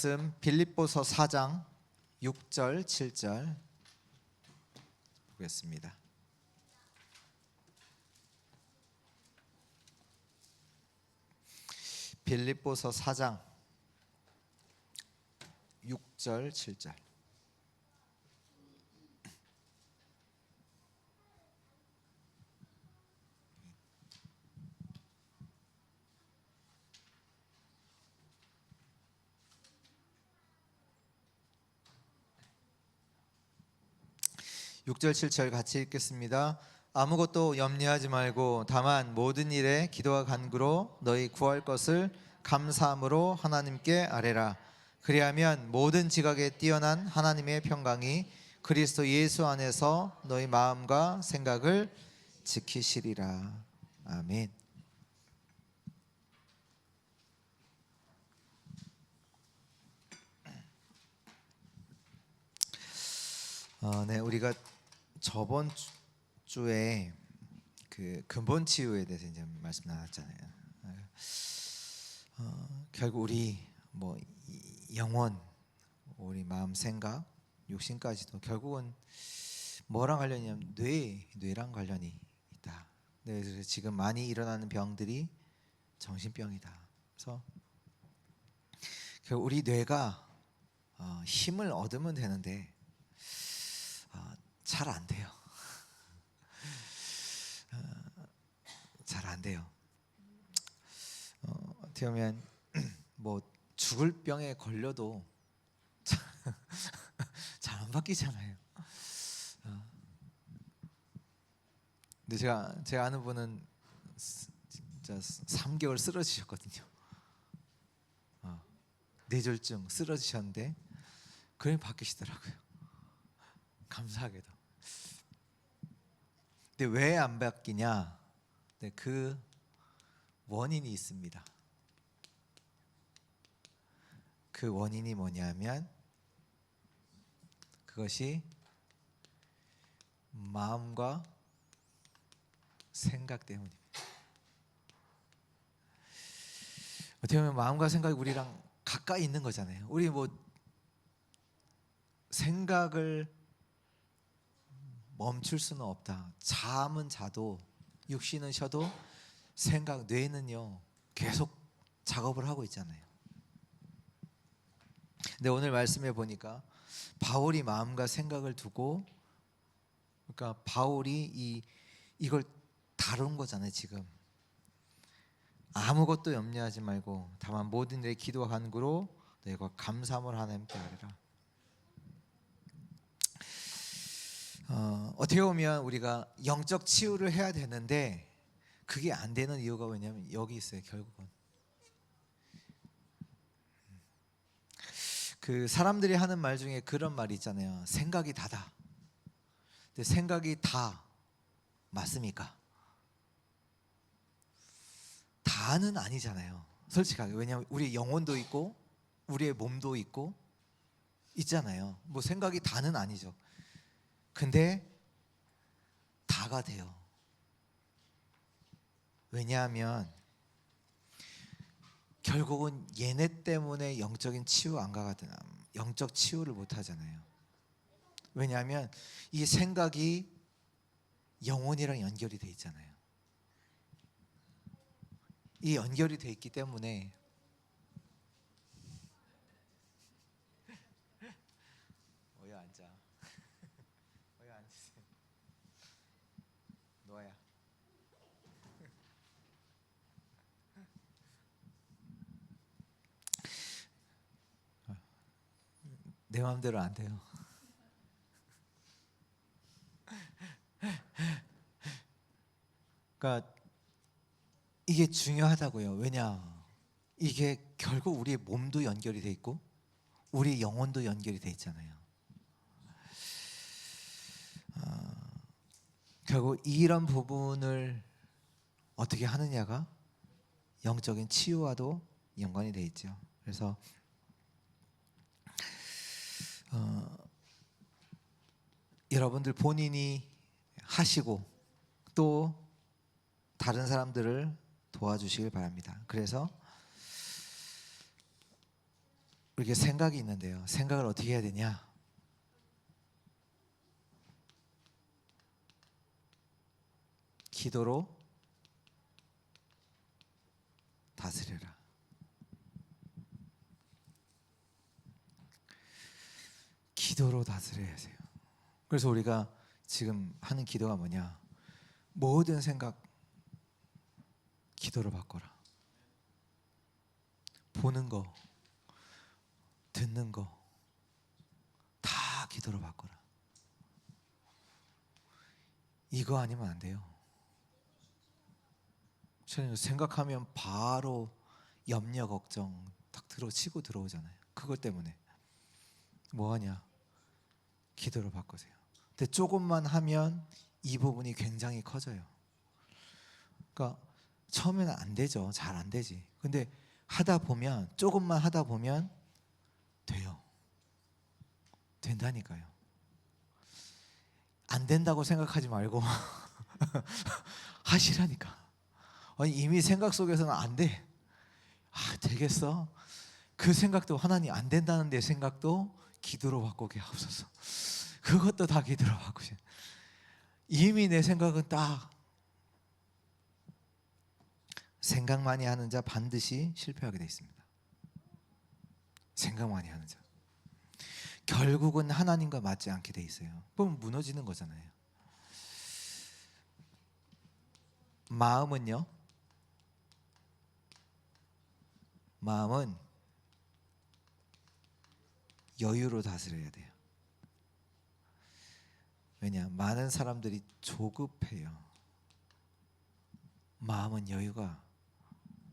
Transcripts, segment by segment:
말씀 빌립보서 4장 6절 7절 보겠습니다. 빌립보서 4장 6절 7절. 6절 7절 같이 읽겠습니다. 아무것도 염려하지 말고 다만 모든 일에 기도와 간구로 너희 구할 것을 감사함으로 하나님께 아뢰라. 그리하면 모든 지각에 뛰어난 하나님의 평강이 그리스도 예수 안에서 너희 마음과 생각을 지키시리라. 아멘. 네, 우리가 저번 주에 그 근본 치유에 대해서 이제 말씀 나눴잖아요. 결국 우리 영혼, 우리 마음, 생각, 육신까지도 결국은 뭐랑 관련이냐면 뇌랑 관련이 있다. 그래서 지금 많이 일어나는 병들이 정신병이다. 그래서 결국 우리 뇌가 힘을 얻으면 되는데 잘 안 돼요. 잘 안 돼요. 어떻게 보면 죽을 병에 걸려도 잘 안 바뀌잖아요. 근데 제가 아는 분은 진짜 3개월 쓰러지셨거든요. 뇌졸중 쓰러지셨는데 그냥 바뀌시더라고요. 감사하게도. 근데 왜 안 바뀌냐? 네, 그 원인이 있습니다. 그 원인이 뭐냐면 그것이 마음과 생각 때문입니다. 어떻게 보면 마음과 생각이 우리랑 가까이 있는 거잖아요. 우리 생각을 멈출 수는 없다. 잠은 자도 육신은 쉬어도 생각, 뇌는요 계속 작업을 하고 있잖아요. 근데 오늘 말씀에 보니까 바울이 마음과 생각을 두고, 그러니까 바울이 이걸 다룬 거잖아요. 지금 아무것도 염려하지 말고 다만 모든 일에 기도와 간구로 너희가 감사함을 하나님께 아뢰라. 어떻게 보면 우리가 영적 치유를 해야 되는데 그게 안 되는 이유가 뭐냐면 여기 있어요. 결국은 그 사람들이 하는 말 중에 그런 말이 있잖아요. 생각이 다다. 근데 생각이 다 맞습니까? 다는 아니잖아요. 솔직하게. 왜냐하면 우리 영혼도 있고 우리의 몸도 있고 있잖아요. 생각이 다는 아니죠. 근데 다가 돼요. 왜냐하면 결국은 얘네 때문에 영적인 치유 안 가거든. 영적 치유를 못 하잖아요. 왜냐하면 이 생각이 영혼이랑 연결이 돼 있잖아요. 이 연결이 돼 있기 때문에 앉아. 앉으세요. 노아야. 내 마음대로 안 돼요. 그러니까 이게 중요하다고요. 왜냐? 이게 결국 우리의 몸도 연결이 돼 있고 우리 영혼도 연결이 돼 있잖아요. 결국 이런 부분을 어떻게 하느냐가 영적인 치유와도 연관이 돼 있죠. 그래서 여러분들 본인이 하시고 또 다른 사람들을 도와주시길 바랍니다. 그래서 우리가 생각이 있는데요. 생각을 어떻게 해야 되냐? 기도로 다스려라. 기도로 다스려야 하세요. 그래서 우리가 지금 하는 기도가 뭐냐? 모든 생각 기도로 바꿔라. 보는 거, 듣는 거 다 기도로 바꿔라. 이거 아니면 안 돼요. 저는 생각하면 바로 염려 걱정 딱 치고 들어오잖아요. 그것 때문에 뭐하냐? 기도로 바꾸세요. 근데 조금만 하면 이 부분이 굉장히 커져요. 그러니까 처음에는 안 되죠. 잘 안 되지. 근데 하다 보면, 조금만 하다 보면 돼요. 된다니까요. 안 된다고 생각하지 말고 하시라니까. 아니, 이미 생각 속에서는 안 돼. 아, 되겠어? 그 생각도 하나님 안 된다는 내 생각도 기도로 바꾸게 하옵소서. 그것도 다 기도로 바꾸시. 이미 내 생각은 딱 생각 많이 하는 자 반드시 실패하게 돼 있습니다. 생각 많이 하는 자 결국은 하나님과 맞지 않게 돼 있어요. 그럼 무너지는 거잖아요. 마음은요? 마음은 여유로 다스려야 돼요. 왜냐? 많은 사람들이 조급해요. 마음은 여유가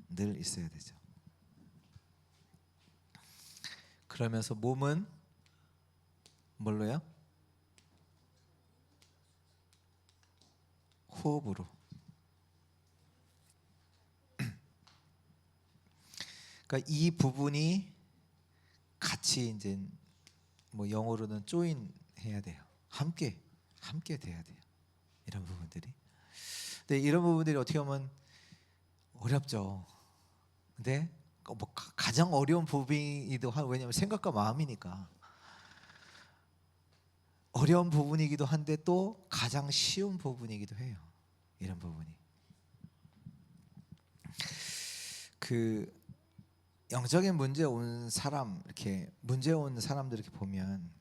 늘 있어야 되죠. 그러면서 몸은 뭘로요? 호흡으로. 그러니까 이 부분이 같이 이제 뭐 영어로는 조인 해야 돼요. 함께 돼야 돼요. 이런 부분들이. 근데 이런 부분들이 어떻게 보면 어렵죠. 근데 뭐 가장 어려운 부분이기도 하고, 왜냐하면 생각과 마음이니까 어려운 부분이기도 한데 또 가장 쉬운 부분이기도 해요. 이런 부분이. 그 영적인 문제 온 사람, 이렇게 문제 온 사람들 이렇게 보면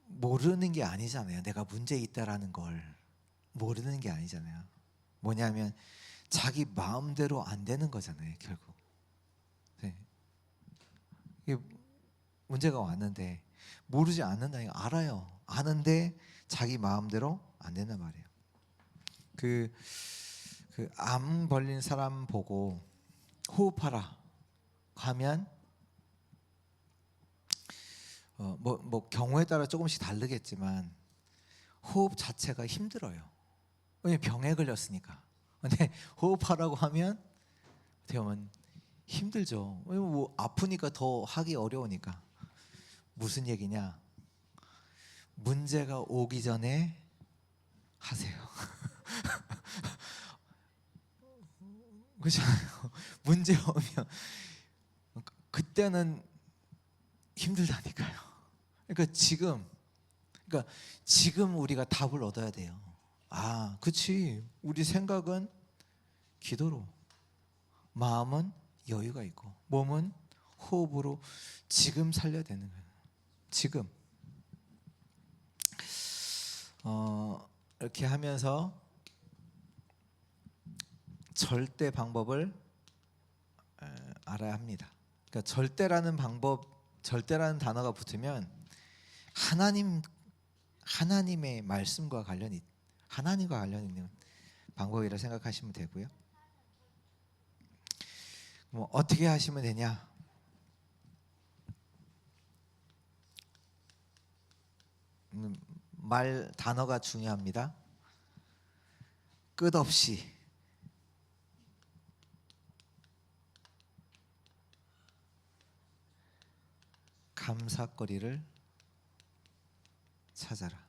모르는 게 아니잖아요. 내가 문제 있다라는 걸 모르는 게 아니잖아요. 뭐냐면 자기 마음대로 안 되는 거잖아요, 결국. 네. 이게 문제가 왔는데 모르지 않는다. 알아요. 아는데 자기 마음대로 안 된단 말이에요. 그 암 걸린 사람 보고 호흡하라 하면 뭐 경우에 따라 조금씩 다르겠지만 호흡 자체가 힘들어요. 왜냐면 병에 걸렸으니까. 근데 호흡하라고 하면 어떻게 보면 힘들죠. 왜냐면 뭐 아프니까 더 하기 어려우니까. 무슨 얘기냐? 문제가 오기 전에 하세요. 그렇잖아요. 문제 오면 그때는 힘들다니까요. 그러니까 지금 우리가 답을 얻어야 돼요. 아, 그치. 우리 생각은 기도로, 마음은 여유가 있고, 몸은 호흡으로 지금 살려야 되는 거예요. 지금. 이렇게 하면서 절대 방법을 알아야 합니다. 그러니까 절대라는 단어가 붙으면 하나님의 말씀과 하나님과 관련 있는 방법이라 생각하시면 되고요. 뭐 어떻게 하시면 되냐? 단어가 중요합니다. 끝없이 감사거리를 찾아라.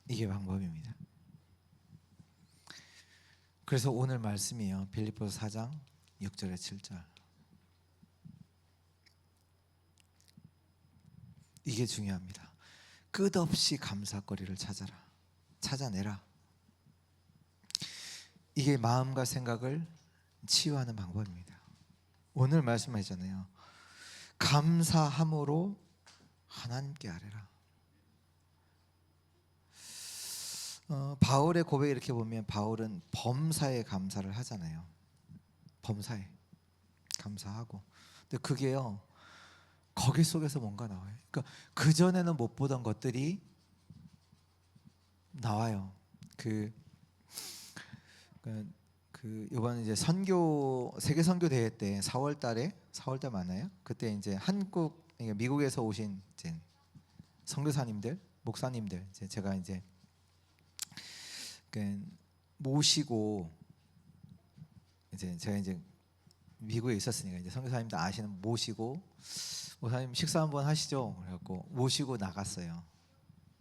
이게 방법입니다. 그래서 오늘 말씀이에요. 빌립보서 4장 6절에 7절. 이게 중요합니다. 끝없이 감사거리를 찾아내라. 이게 마음과 생각을 치유하는 방법입니다. 오늘 말씀하셨잖아요. 감사함으로 하나님께 아뢰라. 바울의 고백 이렇게 보면 바울은 범사에 감사를 하잖아요. 범사에 감사하고. 근데 그게요, 거기 속에서 뭔가 나와요. 그러니까 그 전에는 못 보던 것들이 나와요. 이번 이제 세계 선교 대회 때 4월 달 맞나요? 그때 이제 미국에서 오신 이제 선교사님들, 목사님들 제가 이제 모시고, 이제 제가 이제 미국에 있었으니까 이제 선교사님들 아시는 모시고, 목사님 식사 한번 하시죠. 그래갖고 모시고 나갔어요.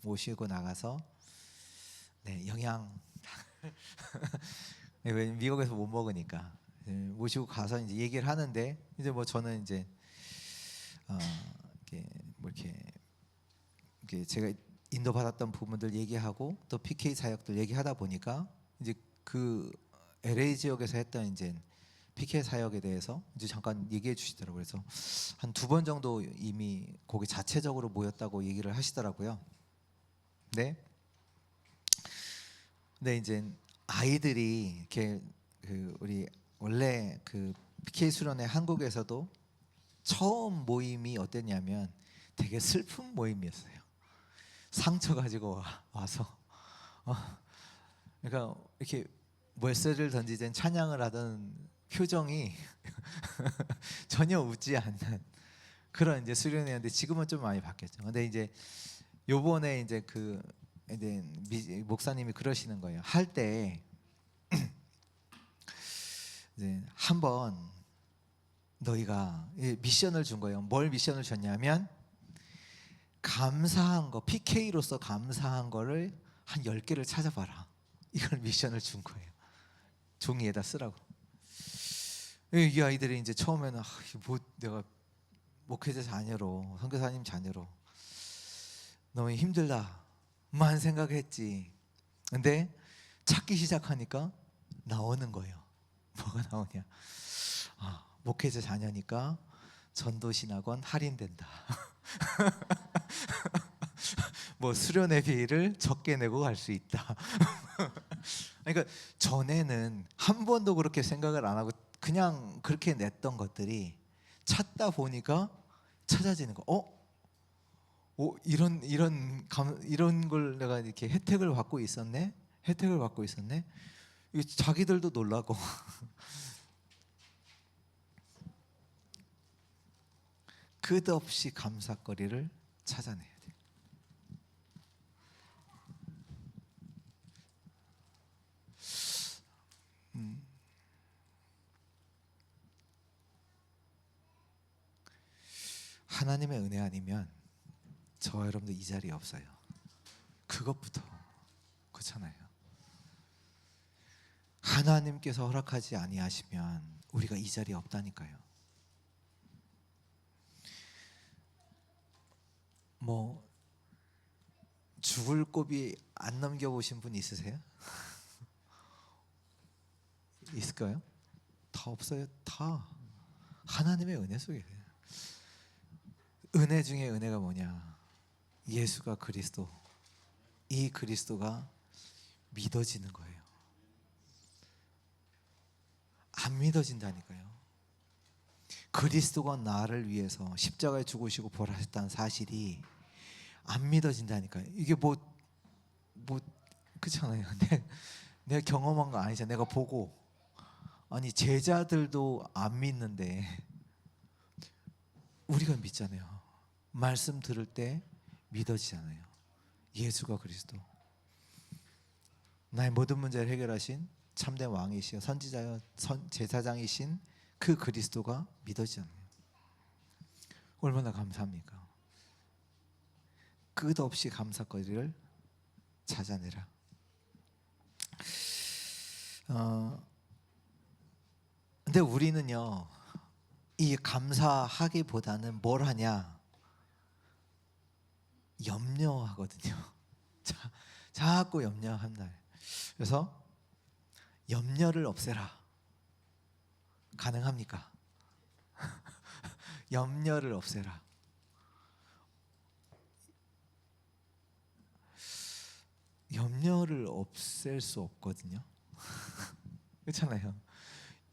모시고 나가서 영양 미국에서 못 먹으니까 모시고 가서 이제 얘기를 하는데, 이제 뭐 저는 이제 이렇게 제가 인도 받았던 부분들 얘기하고 또 PK 사역들 얘기하다 보니까 이제 그 LA 지역에서 했던 이제 PK 사역에 대해서 이제 잠깐 얘기해 주시더라고요. 그래서 한 2번 정도 이미 거기 자체적으로 모였다고 얘기를 하시더라고요. 네. 근데 이제 아이들이 이렇게 우리 원래 PK 수련회 한국에서도 처음 모임이 어땠냐면 되게 슬픈 모임이었어요. 상처 가지고 와서 그러니까 이렇게 멀새를 던지든 찬양을 하던 표정이 전혀 웃지 않는 그런 이제 수련회였는데, 지금은 좀 많이 바뀌었죠. 근데 이제 요번에 이제 이제 목사님이 그러시는 거예요. 할 때 이제 한번 너희가 미션을 준 거예요. 뭘 미션을 줬냐면 감사한 거, PK로서 감사한 거를 한 10개를 찾아봐라. 이걸 미션을 준 거예요. 종이에다 쓰라고. 이 아이들이 이제 처음에는 내가 목회자 자녀로, 선교사님 자녀로 너무 힘들다만 생각했지. 근데 찾기 시작하니까 나오는 거예요. 뭐가 나오냐? 목회자 자녀니까 전도신학원 할인된다. 뭐 수련회비를 적게 내고 갈 수 있다. 그러니까 전에는 한 번도 그렇게 생각을 안 하고 그냥 그렇게 냈던 것들이 찾다 보니까 찾아지는 거. 이런 걸 내가 이렇게 혜택을 받고 있었네. 자기들도 놀라고. 끝없이 감사거리를 찾아내야 돼요. 하나님의 은혜 아니면 저와 여러분들 이 자리에 없어요. 그것부터 그렇잖아요. 하나님께서 허락하지 아니하시면 우리가 이 자리에 없다니까요. 뭐 죽을 고비 안 넘겨보신 분 있으세요? 있을까요? 다 없어요. 다 하나님의 은혜 속에. 은혜 중에 은혜가 뭐냐? 예수가 그리스도, 이 그리스도가 믿어지는 거예요. 안 믿어진다니까요. 그리스도가 나를 위해서 십자가에 죽으시고 부활하셨다는 사실이 안 믿어진다니까요. 이게 그렇잖아요. 내가 경험한 거 아니잖아요. 내가 보고. 아니 제자들도 안 믿는데 우리가 믿잖아요. 말씀 들을 때 믿어지잖아요. 예수가 그리스도, 나의 모든 문제를 해결하신 참된 왕이시여 선지자여 제사장이신 그 그리스도가 믿어지잖아요. 얼마나 감사합니까? 끝없이 감사거리를 찾아내라. 근데 우리는요, 이 감사하기보다는 뭘 하냐? 염려하거든요. 자꾸 염려한다. 그래서 염려를 없애라. 가능합니까? 염려를 없애라. 염려를 없앨 수 없거든요. 그렇잖아요.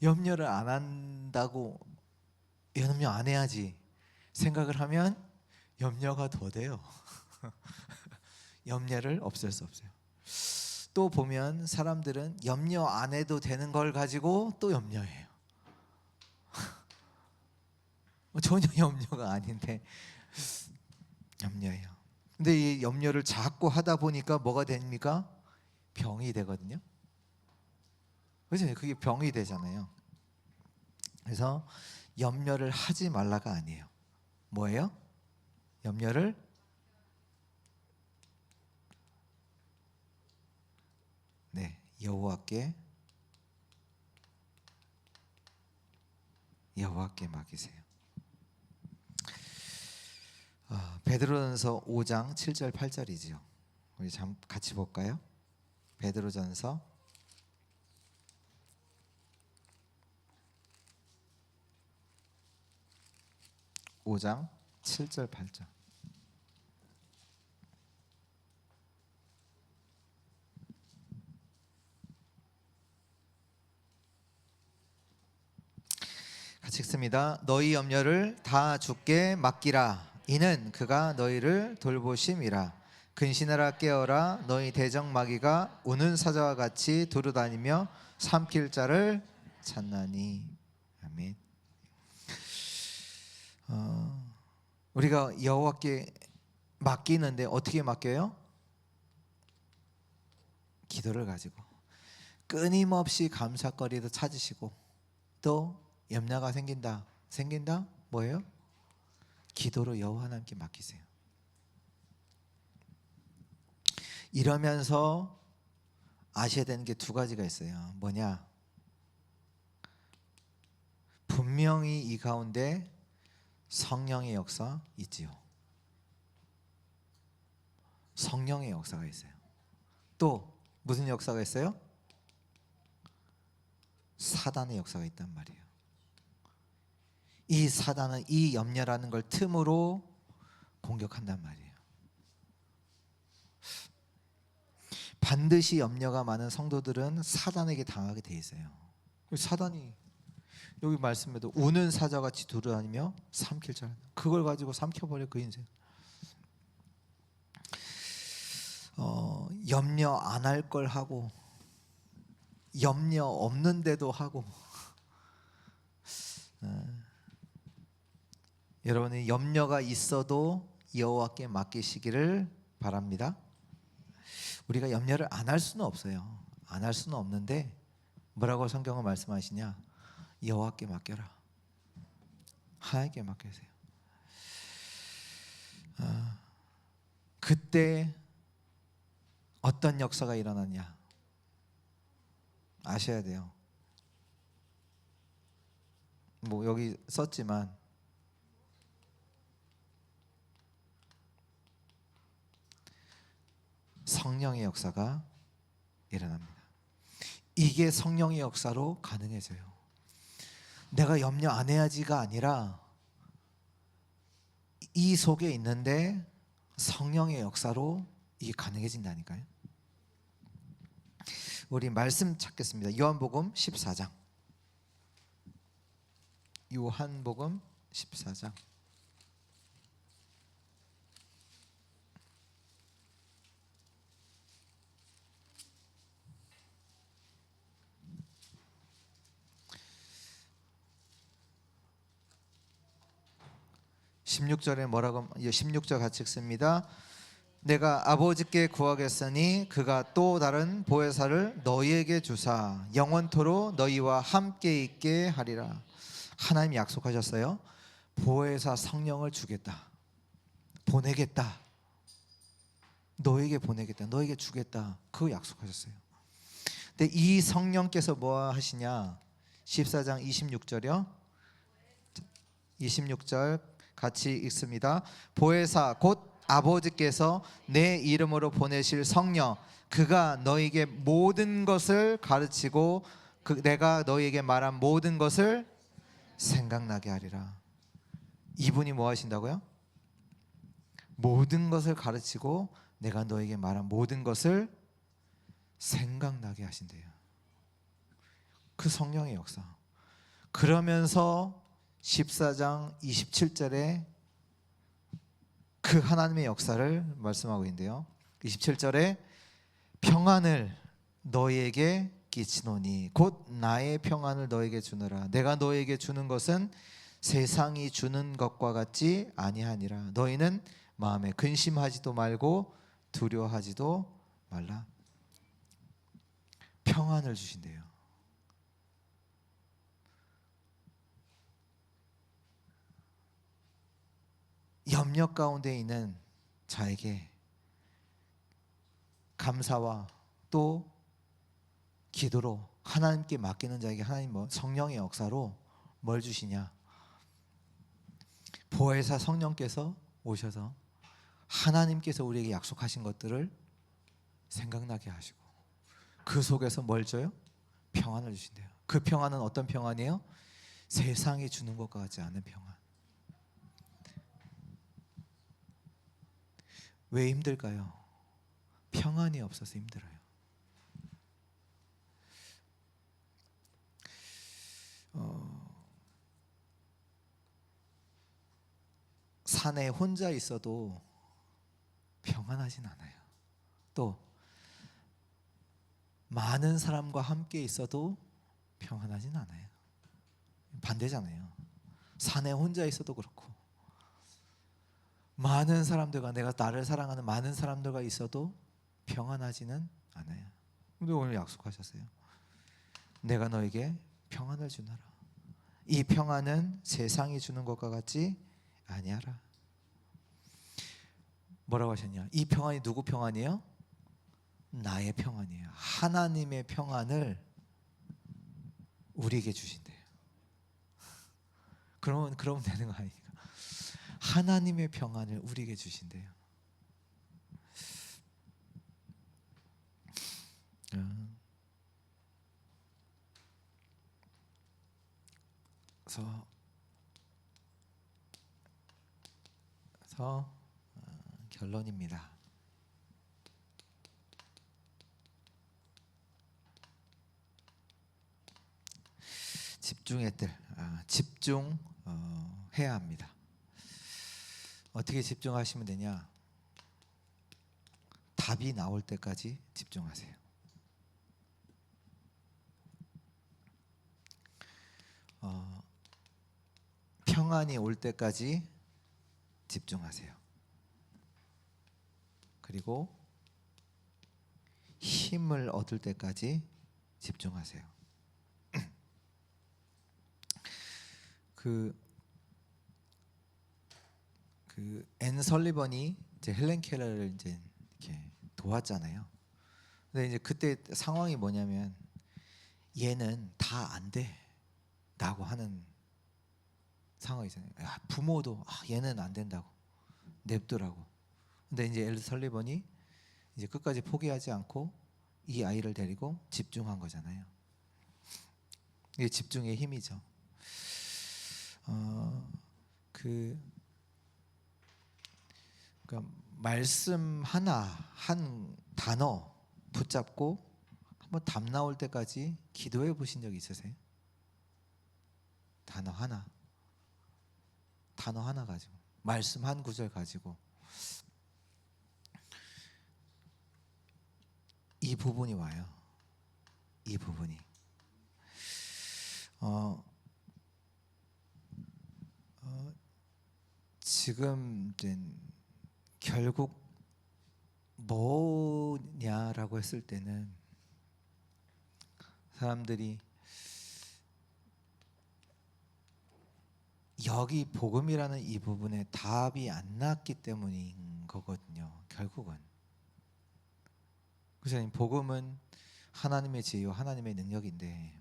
염려를 안 한다고 염려 안 해야지 생각을 하면 염려가 더 돼요. 염려를 없앨 수 없어요. 또 보면 사람들은 염려 안 해도 되는 걸 가지고 또 염려해요. 전혀 염려가 아닌데 염려해요. 근데 이 염려를 자꾸 하다 보니까 뭐가 됩니까? 병이 되거든요. 그렇죠? 그게 병이 되잖아요. 그래서 염려를 하지 말라가 아니에요. 뭐예요? 염려를 여호와께 맡기세요. 베드로전서 5장 7절 8절이죠. 우리 같이 볼까요? 베드로전서 5장 7절 8절. 같이 읽습니다. 너희 염려를 다 주께 맡기라. 이는 그가 너희를 돌보심이라. 근신하라 깨어라. 너희 대적마귀가 우는 사자와 같이 두루다니며 삼킬 자를 찾나니. 아멘. 우리가 여호와께 맡기는데 어떻게 맡겨요? 기도를 가지고 끊임없이 감사거리도 찾으시고, 또 염려가 생긴다 뭐예요? 기도로 여호와 하나님께 맡기세요. 이러면서 아셔야 되는 게 두 가지가 있어요. 뭐냐? 분명히 이 가운데 성령의 역사 있지요. 성령의 역사가 있어요. 또 무슨 역사가 있어요? 사단의 역사가 있단 말이에요. 이 사단은 이 염려라는 걸 틈으로 공격한단 말이에요. 반드시 염려가 많은 성도들은 사단에게 당하게 돼 있어요. 사단이 여기 말씀에도 우는 사자같이 두루다니며 삼킬 줄, 그걸 가지고 삼켜버려 그 인생. 염려 안 할 걸 하고, 염려 없는데도 하고. 여러분이 염려가 있어도 여호와께 맡기시기를 바랍니다. 우리가 염려를 안 할 수는 없어요. 안 할 수는 없는데 뭐라고 성경은 말씀하시냐? 여호와께 맡겨라. 하나님께 맡기세요. 그때 어떤 역사가 일어나냐 아셔야 돼요. 뭐 여기 썼지만 성령의 역사가 일어납니다. 이게 성령의 역사로 가능해져요. 내가 염려 안 해야지가 아니라 이 속에 있는데 성령의 역사로 이게 가능해진다니까요. 우리 말씀 찾겠습니다. 요한복음 14장. 요한복음 14장. (16절에) 뭐라고, 16절 같이 읽습니다. 내가 아버지께 구하겠으니 그가 또 다른 보혜사를 너희에게 주사 영원토록 너희와 함께 있게 하리라. 하나님이 약속하셨어요. 보혜사 성령을 주겠다, 보내겠다, 너에게 보내겠다, 너에게 주겠다, 그거 약속하셨어요. 근데 이 성령께서 뭐 하시냐? 14장 26절이요. 26절 같이 읽습니다. 보혜사 곧 아버지께서 내 이름으로 보내실 성령, 그가 너에게 모든 것을 가르치고 내가 너에게 말한 모든 것을 생각나게 하리라. 이분이 뭐 하신다고요? 모든 것을 가르치고 내가 너에게 말한 모든 것을 생각나게 하신대요. 그 성령의 역사. 그러면서 14장 27절에 그 하나님의 역사를 말씀하고 있는데요. 27절에 평안을 너희에게 끼치노니 곧 나의 평안을 너에게 주노라. 내가 너에게 주는 것은 세상이 주는 것과 같지 아니하니라. 너희는 마음에 근심하지도 말고 두려워하지도 말라. 평안을 주신대요. 염려 가운데 있는 자에게 감사와 또 기도로 하나님께 맡기는 자에게 하나님 성령의 역사로 뭘 주시냐? 보혜사 성령께서 오셔서 하나님께서 우리에게 약속하신 것들을 생각나게 하시고 그 속에서 뭘 줘요? 평안을 주신대요. 그 평안은 어떤 평안이에요? 세상이 주는 것과 같지 않은 평안. 왜 힘들까요? 평안이 없어서 힘들어요. 산에 혼자 있어도 평안하진 않아요. 또 많은 사람과 함께 있어도 평안하진 않아요. 반대잖아요. 산에 혼자 있어도 그렇고 많은 사람들과 내가 나를 사랑하는 많은 사람들과 있어도 평안하지는 않아요. 근데 오늘 약속하셨어요. 내가 너에게 평안을 주노라. 이 평안은 세상이 주는 것과 같지 아니하라. 뭐라고 하셨냐? 이 평안이 누구 평안이에요? 나의 평안이에요. 하나님의 평안을 우리에게 주신대요. 그러면 되는 거 아니니까. 하나님의 평안을 우리에게 주신대요. 그래서 결론입니다. 집중해야 합니다. 어떻게 집중하시면 되냐? 답이 나올 때까지 집중하세요. 평안이 올 때까지 집중하세요. 그리고 힘을 얻을 때까지 집중하세요. 앤 설리번이 이제 헬렌 켈러를 이제 이렇게 도왔잖아요. 근데 이제 그때 상황이 뭐냐면 얘는 다 안 돼라고 하는 상황이잖아요. 부모도 얘는 안 된다고 냅두라고. 근데 이제 앤 설리번이 이제 끝까지 포기하지 않고 이 아이를 데리고 집중한 거잖아요. 이게 집중의 힘이죠. 그러니까 말씀 하나 한 단어 붙잡고 한번 답 나올 때까지 기도해 보신 적 있으세요? 단어 하나 가지고 말씀 한 구절 가지고 이 부분이 와요. 이 부분이 지금 결국 뭐냐라고 했을 때는 사람들이 여기 복음이라는 이 부분에 답이 안 났기 때문인 거거든요. 결국은. 그래서 복음은 하나님의 지혜와 하나님의 능력인데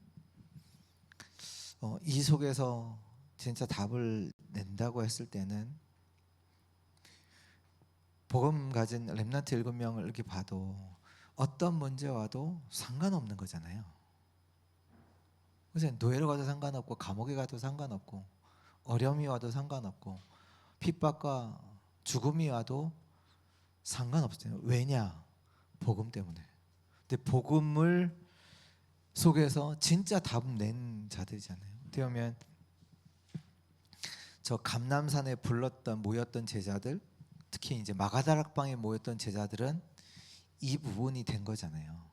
이 속에서 진짜 답을 낸다고 했을 때는 복음 가진 렘넌트 7명을 이렇게 봐도 어떤 문제 와도 상관없는 거잖아요. 그래서 노예로 가도 상관없고 감옥에 가도 상관없고 어려움이 와도 상관없고 핍박과 죽음이 와도 상관없어요. 왜냐? 복음 때문에. 근데 복음을 속에서 진짜 답 낸 자들이잖아요. 어떻게 보면 저 감람산에 모였던 제자들, 특히 이제 마가다락방에 모였던 제자들은 이 부분이 된 거잖아요.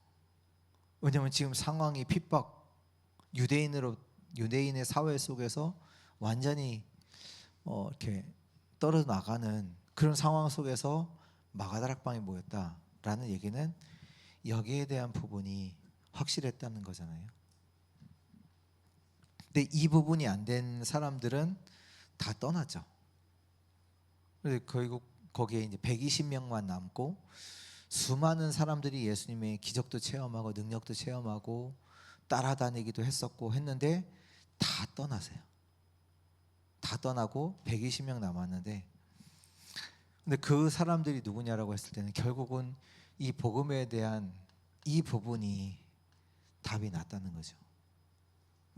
왜냐하면 지금 상황이 핍박, 유대인의 사회 속에서 완전히 이렇게 떨어져 나가는 그런 상황 속에서 마가다락방에 모였다라는 얘기는 여기에 대한 부분이 확실했다는 거잖아요. 근데 이 부분이 안 된 사람들은 다 떠났죠. 그래서 결국 거기에 이제 120명만 남고 수많은 사람들이 예수님의 기적도 체험하고 능력도 체험하고 따라다니기도 했었고 했는데 다 떠나세요. 다 떠나고 120명 남았는데, 근데 그 사람들이 누구냐라고 했을 때는 결국은 이 복음에 대한 이 부분이 답이 났다는 거죠.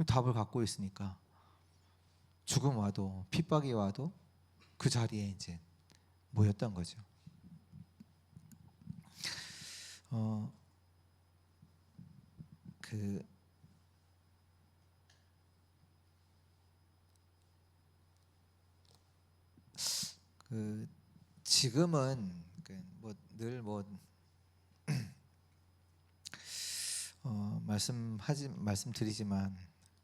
답을 갖고 있으니까 죽음 와도 핍박이 와도 그 자리에 이제 모였던 거죠. 지금은 말씀드리지만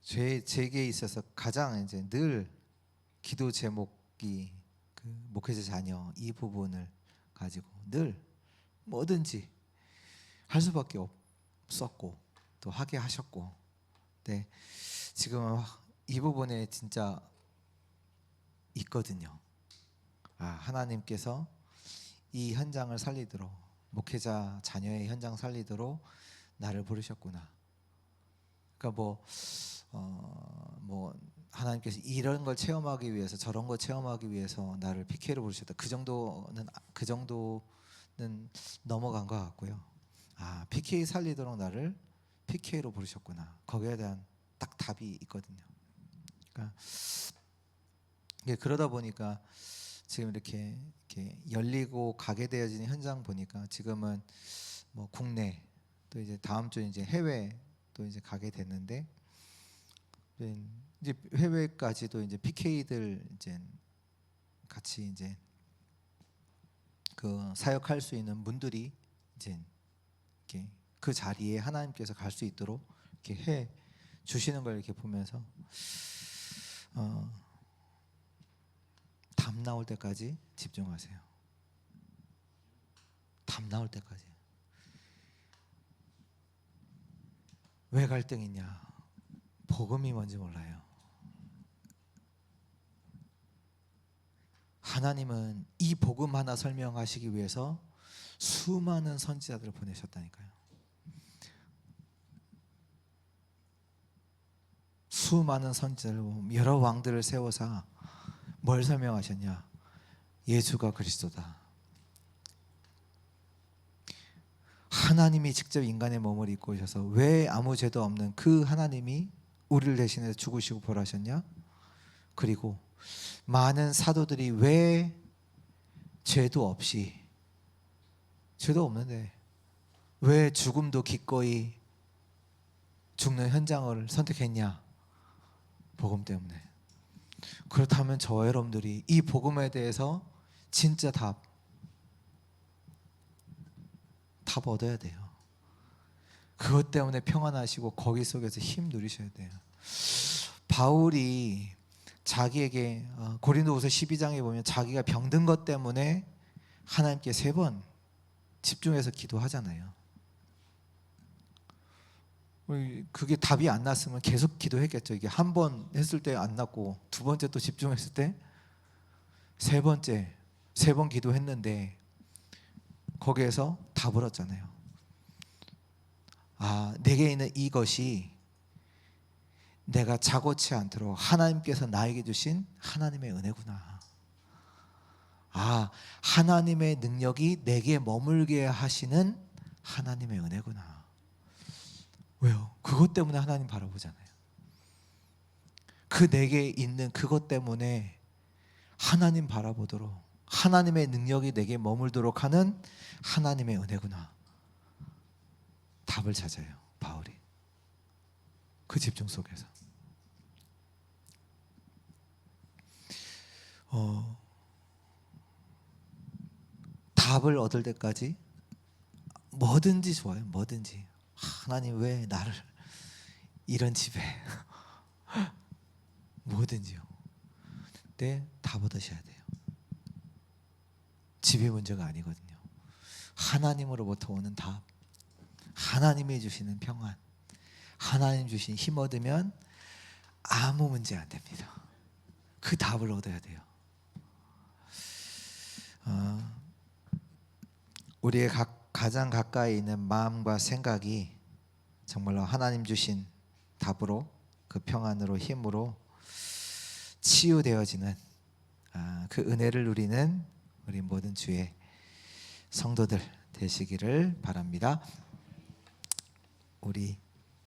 제게 있어서 가장 이제 늘 기도 제목이 그 목회자 자녀 이 부분을 가지고 늘 뭐든지 할 수밖에 없었고 또 하게 하셨고, 네, 지금은 이 부분에 진짜 있거든요. 하나님께서 이 현장을 살리도록, 목회자 자녀의 현장 살리도록 나를 부르셨구나. 그러니까 하나님께서 이런 걸 체험하기 위해서 저런 걸 체험하기 위해서 나를 PK로 부르셨다. 그 정도는 넘어간 것 같고요. PK 살리도록 나를 PK로 부르셨구나. 거기에 대한 딱 답이 있거든요. 그러다 보니까 지금 이렇게 열리고 가게 되어지는 현장 보니까 지금은 뭐 국내 또 이제 다음 주 이제 해외 또 이제 가게 됐는데, 이제 해외까지도 이제 PK들 이제 같이 이제 그 사역할 수 있는 분들이 이제 이렇게 그 자리에 하나님께서 갈 수 있도록 이렇게 해 주시는 걸 이렇게 보면서 답 나올 때까지 집중하세요. 답 나올 때까지. 왜 갈등이냐? 복음이 뭔지 몰라요. 하나님은 이 복음 하나 설명하시기 위해서 수많은 선지자들을 보내셨다니까요. 수많은 선지자를, 여러 왕들을 세워서 뭘 설명하셨냐? 예수가 그리스도다. 하나님이 직접 인간의 몸을 입고 오셔서 왜 아무 죄도 없는 그 하나님이 우리를 대신해서 죽으시고 벌하셨냐? 그리고 많은 사도들이 왜 죄도 없는데 왜 죽음도 기꺼이 죽는 현장을 선택했냐? 복음 때문에. 그렇다면 저와 여러분들이 이 복음에 대해서 진짜 답 얻어야 돼요. 그것 때문에 평안하시고 거기 속에서 힘 누리셔야 돼요. 바울이 자기에게 고린도후서 12장에 보면 자기가 병든 것 때문에 하나님께 3번 집중해서 기도하잖아요. 그게 답이 안 났으면 계속 기도했겠죠. 이게 한 번 했을 때 안 났고 두 번째 또 집중했을 때 세 번 기도했는데 거기에서 답을 얻잖아요. 내게 있는 이것이 내가 자고치 않도록 하나님께서 나에게 주신 하나님의 은혜구나. 하나님의 능력이 내게 머물게 하시는 하나님의 은혜구나. 왜요? 그것 때문에 하나님 바라보잖아요. 그 내게 있는 그것 때문에 하나님 바라보도록, 하나님의 능력이 내게 머물도록 하는 하나님의 은혜구나. 답을 찾아요, 바울이. 그 집중 속에서. 답을 얻을 때까지 뭐든지 좋아요. 뭐든지. 하나님 왜 나를 이런 집에 뭐든지요. 근데 답 얻으셔야 돼요. 집이 문제가 아니거든요. 하나님으로부터 오는 답, 하나님이 주시는 평안, 하나님 주신 힘 얻으면 아무 문제 안 됩니다. 그 답을 얻어야 돼요. 우리의 가장 가까이 있는 마음과 생각이 정말로 하나님 주신 답으로, 그 평안으로, 힘으로 치유되어지는 그 은혜를 누리는 우리 모든 주의 성도들 되시기를 바랍니다. 우리